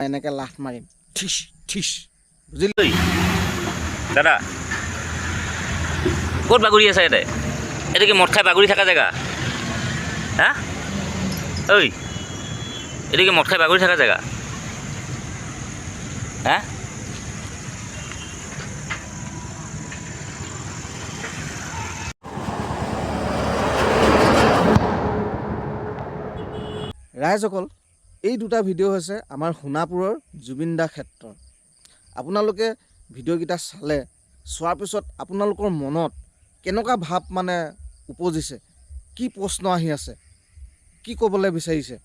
এনেকৈ লাঠ মাৰিম ঠিচ ঠিচ বুজিলি দাদা ক'ত বাগৰি আছে ইয়াতে এইটো কি মদ খাই বাগৰি থকা জেগা হা ঐ এইটো কি মদ খাই বাগৰি থকা জেগা হা ৰাইজসকল এই দুটা ভিডিঅ' হৈছে আমাৰ সোণাপুৰৰ জুবিন দা ক্ষেত্ৰৰ আপোনালোকে ভিডিঅ'কেইটা চালে চোৱাৰ পিছত আপোনালোকৰ মনত কেনেকুৱা ভাৱ মানে উপজিছে কি প্ৰশ্ন আহি আছে কি ক'বলৈ বিচাৰিছে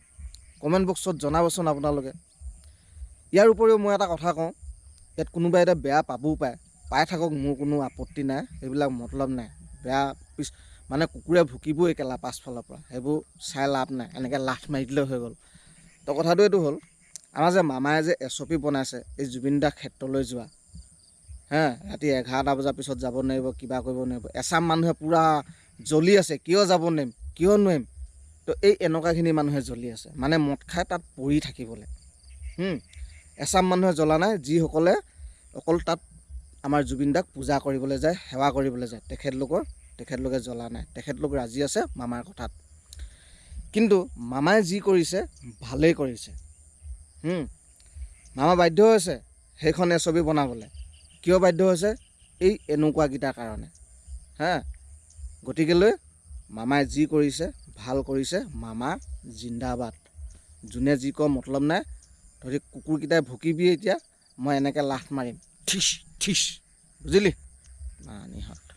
কমেণ্ট বক্সত জনাবচোন আপোনালোকে ইয়াৰ উপৰিও মই এটা কথা কওঁ ইয়াত কোনোবাই এটা বেয়া পাবও পাই থাকক মোৰ কোনো আপত্তি নাই সেইবিলাক মতলব নাই বেয়া মানে কুকুৰে ভুকিবই একেলা পাছফালৰ পৰা সেইবোৰ চাই লাভ নাই এনেকৈ লাঠ মাৰি দিলে হৈ গ'ল তো কথাটো এইটো হ'ল আমাৰ যে মামায়ে যে SOP বনাইছে এই জুবিন দা ক্ষেত্ৰলৈ যোৱা ৰাতি 11টা বজাৰ পিছত যাব নোৱাৰিব কিবা কৰিব নোৱাৰিব এচাম মানুহে পূৰা জ্বলি আছে কিয় যাব নোৱাৰিম কিয় নোৱাৰিম তো এই এনেকুৱাখিনি মানুহে জ্বলি আছে মানে মদ খাই তাত পৰি থাকিবলৈ এচাম মানুহে জ্বলা নাই যিসকলে অকল তাত আমাৰ জুবিন দাক পূজা কৰিবলৈ যায় সেৱা কৰিবলৈ যায় তেখেতলোকে জ্বলা নাই তেখেতলোক ৰাজি আছে মামাৰ কথাত কিন্তু মামাই যি কৰিছে ভালেই কৰিছে মামা বাধ্য হৈছে সেইখন SOP বনাবলৈ কিয় বাধ্য হৈছে এই এনেকুৱাকেইটাৰ কাৰণে গতিকেলৈ মামাই যি কৰিছে ভাল কৰিছে মামা জিন্দাবাদ যোনে যি কয় মতলব নাই ধৰি কুকুৰকেইটাই ভুকিবি এতিয়া মই এনেকৈ লাঠ মাৰিম ঠিচ ঠিচ বুজিলি নানিহঁত